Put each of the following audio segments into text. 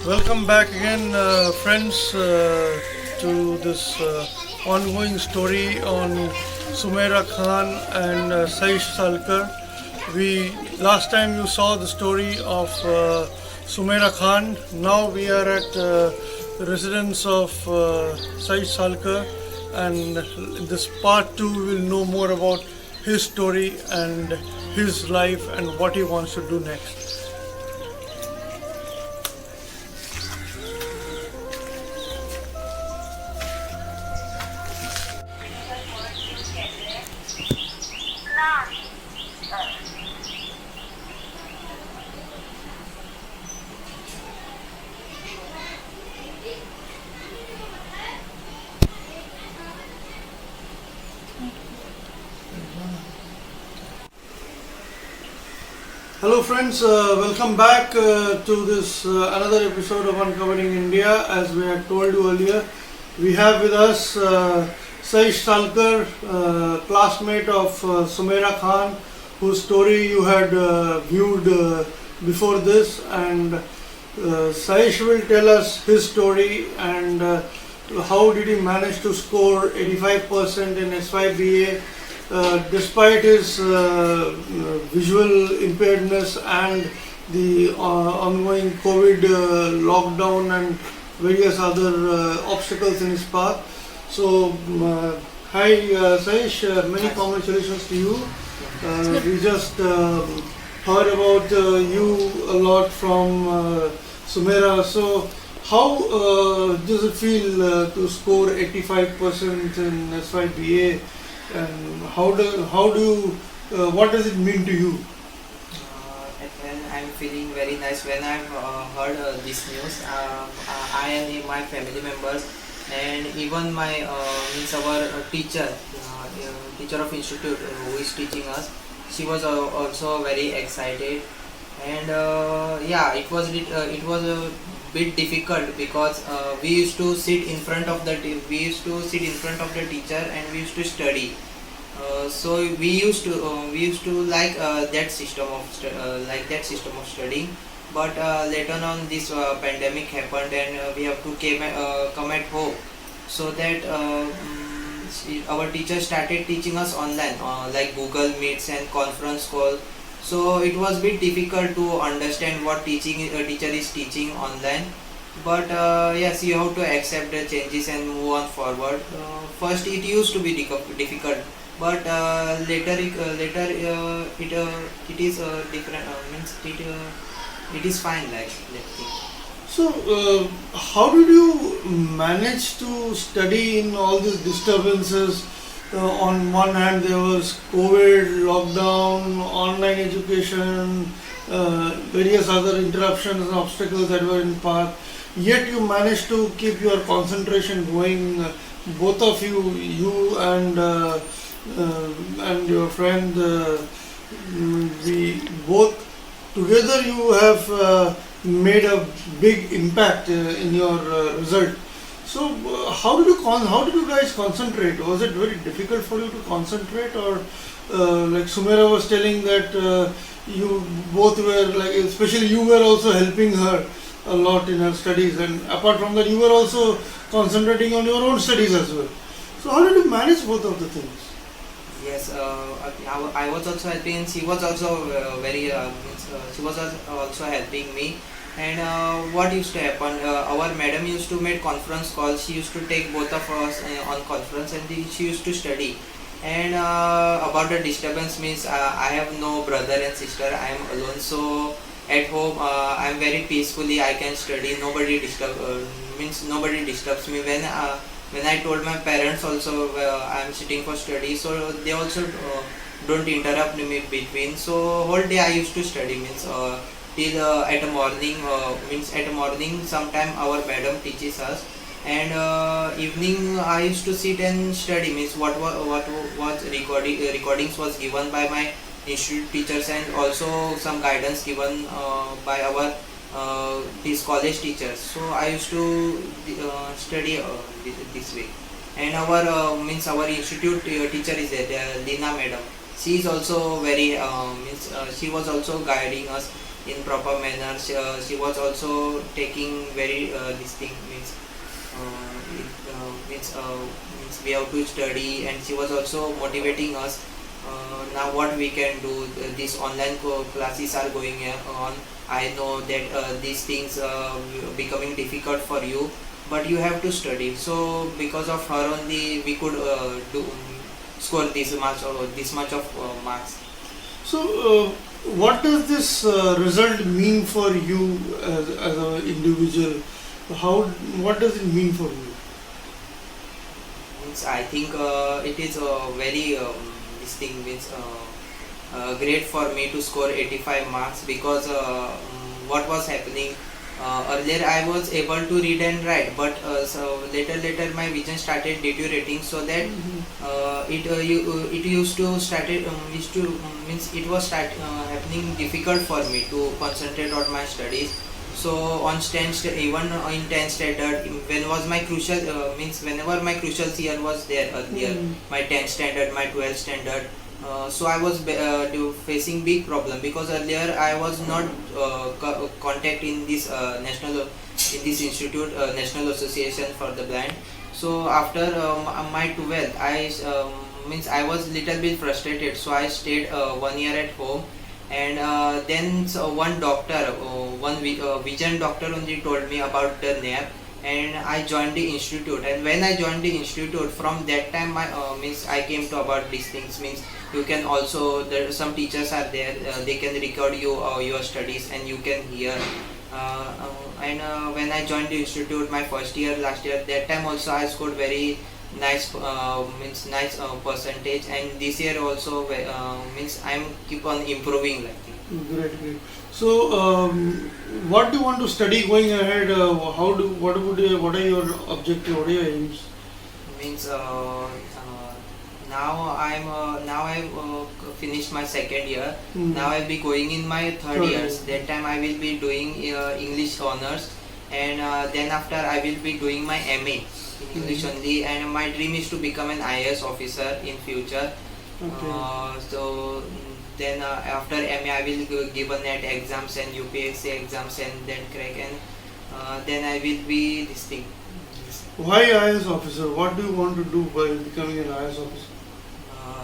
Welcome back again, friends, to this ongoing story on Sumaira Khan and Saish Salkar. We last time you saw the story of Sumaira Khan. Now we are at the residence of Saish Salkar, and in this part two, we will know more about his story and his life and what he wants to do next. Hello, friends. Welcome back to this another episode of Uncovering India. As we had told you earlier, we have with us Saish Salkar, classmate of Sumaira Khan, whose story you had viewed before this, and Saish will tell us his story and how did he manage to score 85% in SYBA despite his visual impairedness and the ongoing COVID lockdown and various other obstacles in his path. So, hi Saish, many congratulations to you. We just heard about you a lot from Sumaira. So, how does it feel to score 85% in SYBA? And what does it mean to you? And I'm feeling very nice when I've heard this news. I and my family members and even my means our teacher of institute who is teaching us, she was also very excited. And yeah, it was a bit difficult because we used to sit in front of the teacher and we used to study. So we used to like that system of studying. But later on, this pandemic happened and we have to come at home. So that our teacher started teaching us online, like Google Meets and conference call. So it was a bit difficult to understand what teacher is teaching online. But yes, you have to accept the changes and move on forward. First, it used to be difficult, but later it is different. It is fine. Like that thing. So, how did you manage to study in all these disturbances? On one hand, there was COVID, lockdown, online education, various other interruptions and obstacles that were in path. Yet you managed to keep your concentration going. Both of you and your friend, we both together you have made a big impact in your result. So how did you guys concentrate? Was it very difficult for you to concentrate, or like Sumaira was telling that you both were like, especially you were also helping her a lot in her studies, and apart from that, you were also concentrating on your own studies as well. So how did you manage both of the things? Yes, I was also helping, and she was also she was also helping me. And what used to happen? Our madam used to make conference calls. She used to take both of us on conference, and she used to study. And about the disturbance means I have no brother and sister. I am alone, so at home I am very peacefully. I can study. Nobody disturbs me when I told my parents also I am sitting for study, so they also don't interrupt me between. So whole day I used to study means till at a morning sometime our madam teaches us, and evening I used to sit and study means what recordings was given by my institute teachers, and also some guidance given by our these college teachers. So I used to study this way. And our institute teacher is there, Lina madam. She is also very she was also guiding us. in proper manner. She was also taking very this thing means means we have to study, and she was also motivating us. Now what we can do, these online classes are going on. I know that these things becoming difficult for you, but you have to study. So because of her only we could do score this much of marks. So, what does this result mean for you as an individual? What does it mean for you? Means I think it is very this thing means great for me to score 85 marks, because what was happening earlier, I was able to read and write, but so later my vision started deteriorating, so that it used to started used to means it was happening difficult for me to concentrate on my studies. So on 10th even in 10th standard, when was my crucial means whenever my crucial year was there earlier, my 10th standard, my 12th standard, so I was facing big problem, because earlier I was not contact in this national in this institute, National Association for the Blind. So after my 12th, I means I was little bit frustrated, so I stayed 1 year at home. And then one doctor, vision doctor only told me about the NAP, and I joined the institute. And when I joined the institute, from that time my means I came to about these things. Means you can also, there some teachers are there, they can record you your studies and you can hear. And when I joined the institute, my first year last year, that time also I scored very nice nice percentage, and this year also means I'm keep on improving like that. Great. So, what do you want to study going ahead? What are your objectives? What are your aims? Means now I've finished my second year. Now I'll be going in my third years. That time I will be doing English honors, and then after I will be doing my MA in English only, and my dream is to become an IAS officer in future. So then after MA I will give a NET exams and UPSC exams and then crack, and then I will be this thing. Why IAS officer? What do you want to do by becoming an IAS officer?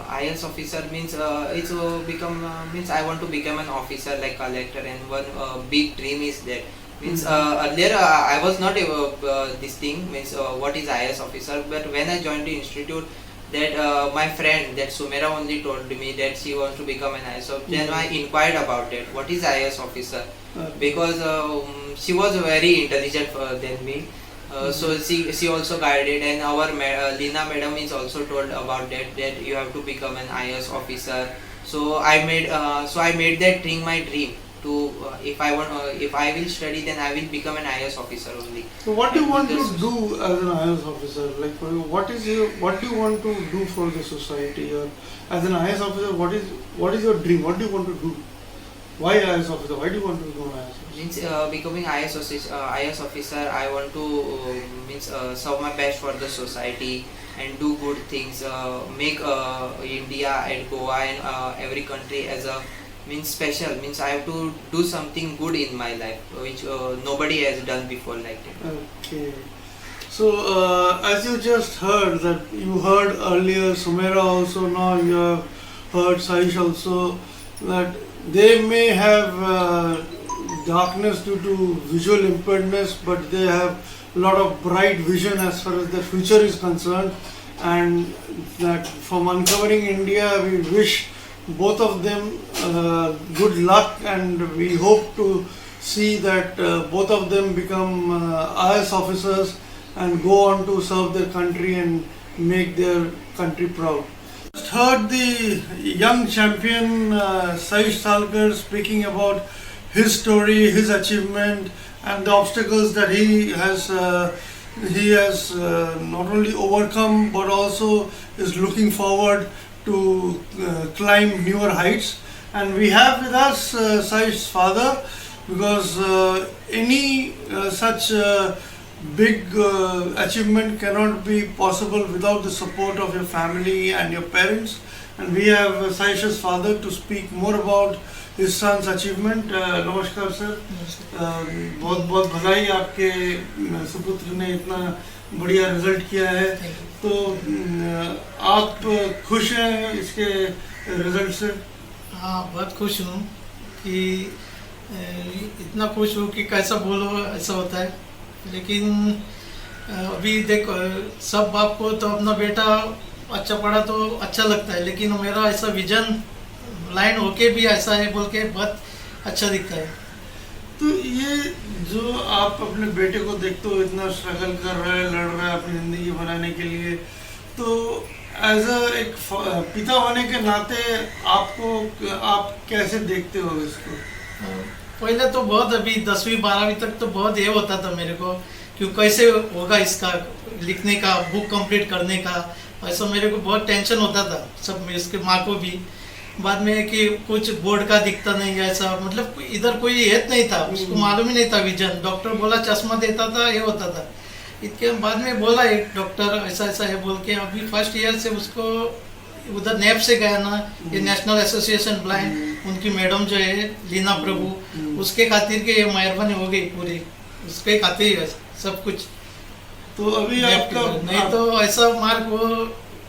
IAS officer means it's become means I want to become an officer like collector, and one big dream is that. Means earlier I was not this thing means what is IAS officer, but when I joined the institute, that my friend that Sumera only told me that she wants to become an IAS. So then I inquired about it. What is IAS officer? Because she was very intelligent than me. So she also guided, and our Lina madam is also told about that you have to become an IAS officer. So I made that thing my dream to if I will study, then I will become an IAS officer only. So what do you want to do as an IAS officer? Like what do you want to do for the society? Or as an IAS officer, what is your dream? What do you want to do? Why IAS officer? Why do you want to become an IAS officer? Means becoming IAS officer, I want to means serve my best for the society and do good things, make India and Goa and every country as a means special. Means I have to do something good in my life which nobody has done before like that. Okay. So as you just heard, that you heard earlier Sumera also, now you have heard Saish also, that they may have darkness due to visual impairedness, but they have a lot of bright vision as far as their future is concerned, and that from Uncovering India we wish both of them good luck, and we hope to see that both of them become IAS officers and go on to serve their country and make their country proud. Just heard the young champion Saish Salkar speaking about his story, his achievement, and the obstacles that he has not only overcome but also is looking forward to climb newer heights. And we have with us Saish's father, because any such big achievement cannot be possible without the support of your family and your parents. And we have Saish's father to speak more about his son's achievement. नमस्कार sir, बहुत बहुत बधाई, आपके सुपुत्र ने इतना बढ़िया result किया है। तो आप खुश हैं इसके रिजल्ट से? हाँ, बहुत खुश हूँ कि इतना खुश हूँ कि कैसा बोलो ऐसा होता है। लेकिन अभी देखो, सब बाप को तो अपना बेटा अच्छा पढ़ा तो अच्छा लगता है, लेकिन मेरा ऐसा विजन लाइन होके भी ऐसा है बोल के बहुत अच्छा दिखता है। तो ये जो आप अपने बेटे को देखते हो इतना स्ट्रगल कर रहा है, लड़ रहा है अपनी ज़िंदगी बनाने के लिए, तो एज अ एक पिता होने के नाते आप कैसे देखते हो इसको? पहले तो बहुत, अभी 10वीं 12वीं तक तो बहुत ये होता था मेरे को, क्यों कैसे होगा इसका लिखने का, बुक कंप्लीट करने का, ऐसा मेरे को बहुत टेंशन होता था, सब इसके माँ को भी। बाद में कि कुछ बोर्ड का दिखता नहीं है ऐसा, मतलब इधर कोई हेत नहीं था, उसको मालूम ही नहीं था विजन। डॉक्टर बोला चश्मा देता था, ये होता था। इसके बाद में बोला एक डॉक्टर ऐसा ऐसा है बोल के, अभी फर्स्ट ईयर से उसको उधर नेप से गया ना, ये नेशनल एसोसिएशन ब्लाइंड, उनकी मैडम जो है लीना प्रभु, उसके खातिर के ये मेहरबानी हो गई पूरी, उसके खातिर सब कुछ। तो अभी आपका नहीं तो ऐसा मार्क वो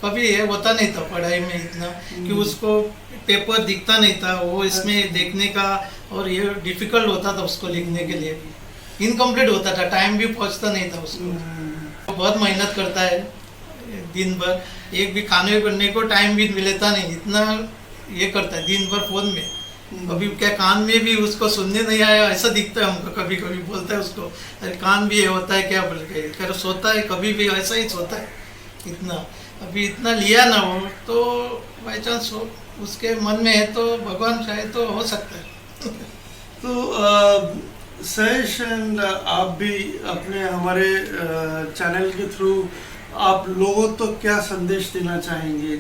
कभी ये होता नहीं था पढ़ाई में इतना, कि उसको पेपर दिखता नहीं था, वो इसमें देखने का, और ये डिफिकल्ट होता था उसको लिखने के लिए भी, इनकम्प्लीट होता था, टाइम भी पहुंचता नहीं था उसको। बहुत मेहनत करता है दिन भर, एक भी खाने करने को टाइम भी मिलता नहीं, इतना ये करता है दिन भर फोन में। अभी क्या कान में भी उसको सुनने नहीं आया ऐसा दिखता है हमको, कभी कभी बोलता है उसको, अरे कान भी ये होता है क्या बोल के, कर सोता है कभी भी ऐसा ही सोता है। इतना अभी इतना लिया ना हो तो बाई चांस उसके मन में है तो भगवान चाहे तो हो सकता है। तो सहेश, आप भी अपने हमारे चैनल के थ्रू आप लोगों तो क्या संदेश देना चाहेंगे?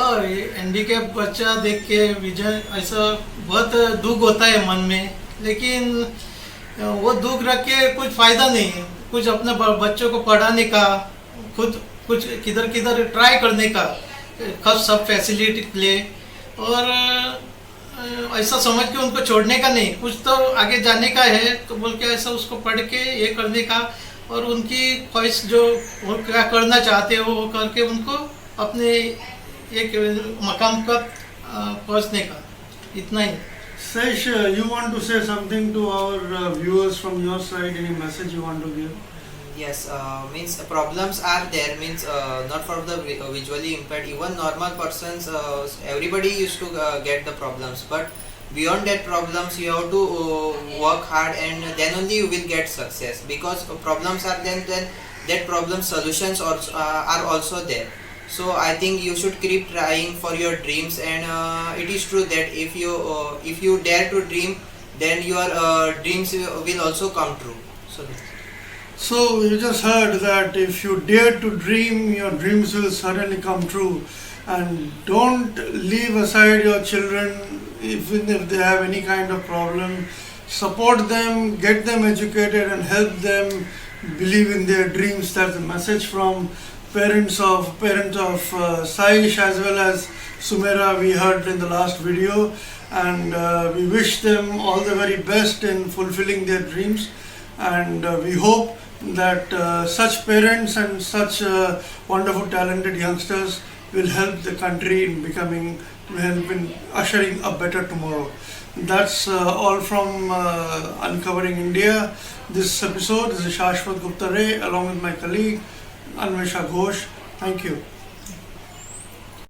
और ये हैंडीकैप बच्चा देख के विजय ऐसा बहुत दुख होता है मन में, लेकिन वो दुख रख के कुछ फ़ायदा नहीं है। कुछ अपने बच्चों को पढ़ाने का, खुद कुछ किधर किधर ट्राई करने का, सब फैसिलिटी ले, और ऐसा समझ के उनको छोड़ने का नहीं, कुछ तो आगे जाने का है तो बोल के ऐसा उसको पढ़ के ये करने का, और उनकी ख्वाहिश जो वो क्या करना चाहते हो वो करके उनको अपने एक मकाम का पहुंचने का, इतना ही। Saish, you want to say something to our viewers from your side? Any message you want to give? Yes, means problems are there, means not for the visually impaired, even normal persons, everybody used to get the problems, but beyond that problems you have to work hard, and then only you will get success, because problems are then that problem solutions are also there. So I think you should keep trying for your dreams, and it is true that if you dare to dream, then your dreams will also come true. So you just heard that if you dare to dream, your dreams will certainly come true. And don't leave aside your children, even if they have any kind of problem. Support them, get them educated, and help them believe in their dreams. That's the message from parents of Saish as well as Sumera we heard in the last video, and we wish them all the very best in fulfilling their dreams, and we hope that such parents and such wonderful talented youngsters will help the country in ushering a better tomorrow. That's all from Uncovering India. This episode is Shashwat Gupta Ray along with my colleague Anvesha Ghosh. Thank you.